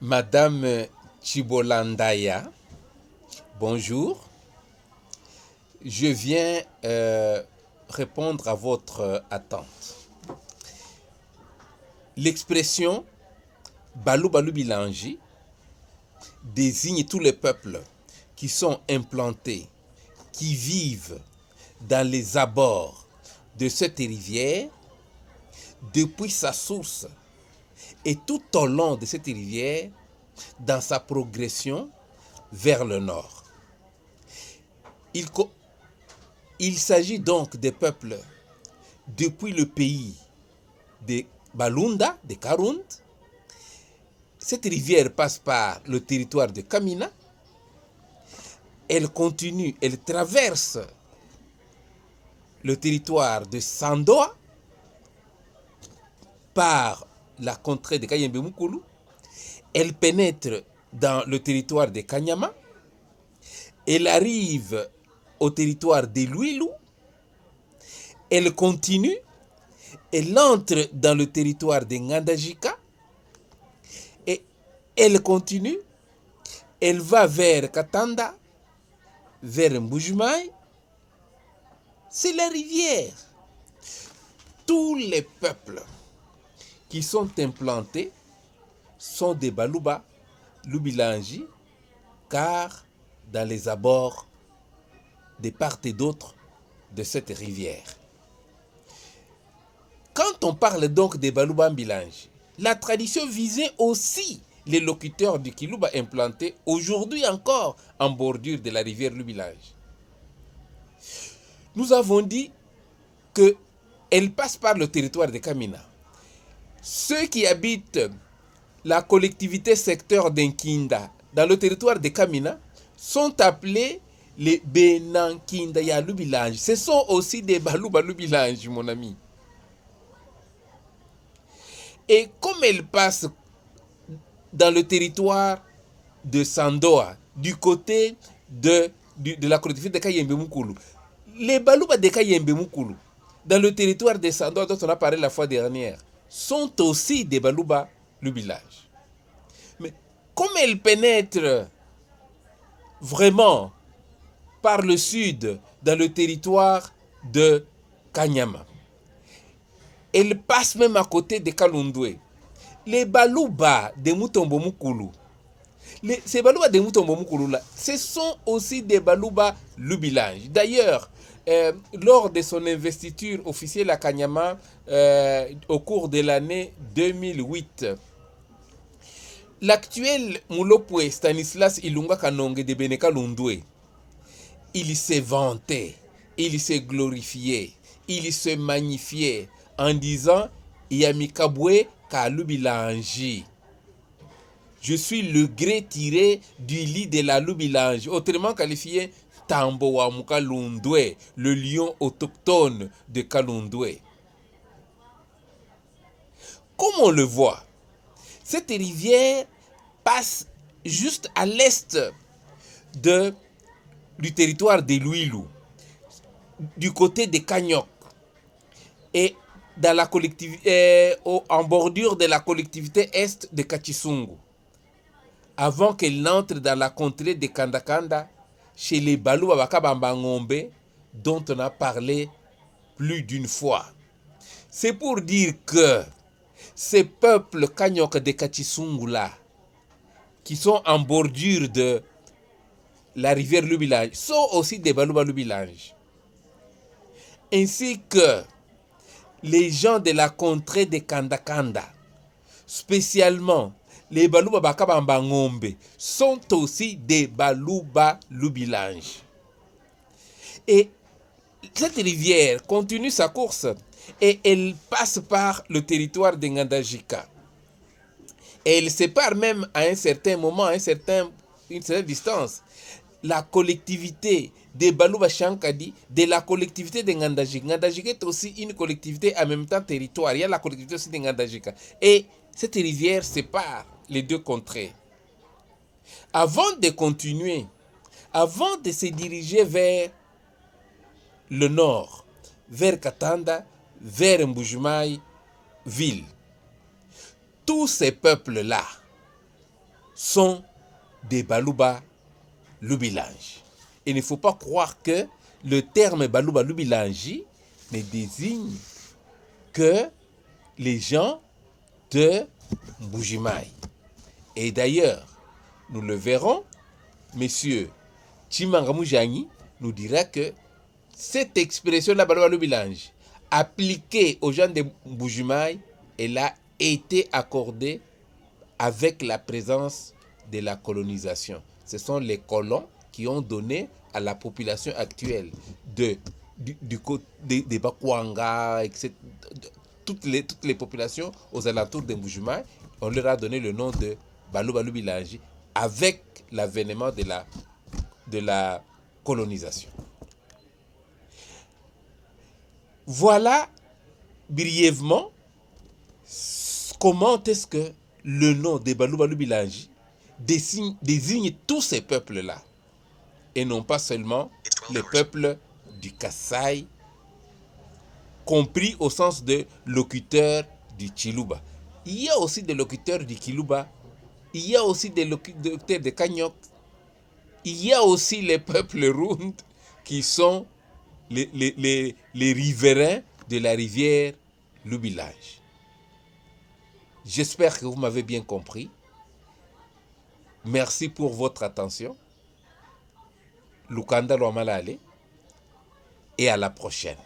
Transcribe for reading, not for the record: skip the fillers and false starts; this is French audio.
Madame Chibolandaya, bonjour. Je viens répondre à votre attente. L'expression Balou Balou Bilangi désigne tous les peuples qui sont implantés, qui vivent dans les abords de cette rivière depuis sa source et tout au long de cette rivière dans sa progression vers le nord. Il s'agit donc des peuples depuis le pays de Balunda, de Karund. Cette rivière passe par le territoire de Kamina. Elle continue, elle traverse le territoire de Sandoa par la contrée de Kayembe Mukulu. Elle pénètre dans le territoire de Kanyama. Elle arrive au territoire de Luilu. Elle continue. Elle entre dans le territoire de Ngandajika. Et elle continue. Elle va vers Katanda, vers Mbujimai. C'est la rivière. Tous les peuples qui sont implantés sont des Baluba, Lubilangi, car dans les abords de part et d'autre de cette rivière. Quand on parle donc des Baluba Mbilangi, la tradition visait aussi les locuteurs du Kiluba implantés aujourd'hui encore en bordure de la rivière Lubilangi. Nous avons dit qu'elle passe par le territoire de Kamina. Ceux qui habitent la collectivité secteur d'Enkinda dans le territoire de Kamina sont appelés les Benankinda ya Lubilangi. Ce sont aussi des Baluba Lubilangi, mon ami. Et comme elle passe dans le territoire de Sandoa, du côté de la collectivité de Kayembe Mukulu, les Baluba de Kayembe Mukulu, dans le territoire de Sandoa dont on a parlé la fois dernière, sont aussi des Baluba Lubilangi. Mais comme elle pénètre vraiment par le sud dans le territoire de Kanyama, elle passe même à côté de Kalundwe. Les Baluba de Mutombo Mukulu, ces Baluba de Mutombo Mukulu là, ce sont aussi des Baluba Lubilangi. D'ailleurs, lors de son investiture officielle à Kanyama au cours de l'année 2008, l'actuel Mulopwe Stanislas Ilunga Kanonge de Beneka Lundwe, il s'est vanté, il s'est glorifié, il s'est magnifié en disant Yamikabwe Kalubilangi. Je suis le gré tiré du lit de la Lubilangi, autrement qualifié Tamboa Mukalundwe, le lion autochtone de Kalundwe. Comme on le voit, cette rivière passe juste à l'est du territoire de Luilu, du côté de Kanyok, et dans la collectivité, en bordure de la collectivité est de Kachisungu, avant qu'elle n'entre dans la contrée de Kandakanda, chez les Baluba Bakabamba Ngombe, dont on a parlé plus d'une fois. C'est pour dire que ces peuples Kanyok de Kachisungu là, qui sont en bordure de la rivière Lubilangi, sont aussi des Baluba Lubilangi. Ainsi que les gens de la contrée de Kandakanda, spécialement les Baluba Bakabamba Ngombe, sont aussi des Baluba Lubilangi. Et cette rivière continue sa course et elle passe par le territoire de Ngandajika. Et elle sépare même à un certain moment, une certaine distance, la collectivité de Baluba Shankadi de la collectivité de Ngandajika. Ngandajika est aussi une collectivité en même temps territoire. Il y a la collectivité aussi de Ngandajika. Et cette rivière sépare les deux contrées. Avant de continuer, avant de se diriger vers le nord, vers Katanda, vers Mbujimai ville, tous ces peuples-là sont des Baluba Lubilangi. Il ne faut pas croire que le terme Baluba Lubilangi ne désigne que les gens de Mbujimayi. Et d'ailleurs, nous le verrons, Monsieur Tshimanga Mujani nous dira que cette expression-là, Baluba Lubilangi, appliquée aux gens de Mbujimayi, elle a été accordée avec la présence de la colonisation. Ce sont les colons qui ont donné à la population actuelle des Bakwanga, etc., toutes les populations aux alentours de Mbujimayi, on leur a donné le nom de Baluba Lubilangi avec l'avènement de la colonisation. Voilà brièvement comment est-ce que le nom de Baluba Lubilangi désigne tous ces peuples-là, et non pas seulement les peuples du Kasaï, compris au sens de locuteurs du Chiluba. Il y a aussi des locuteurs du Kiluba, il y a aussi des locuteurs de Kanyok, il y a aussi les peuples Rund qui sont les riverains de la rivière Lubilangi. J'espère que vous m'avez bien compris. Merci pour votre attention. Lukanda Lwamalale, et à la prochaine.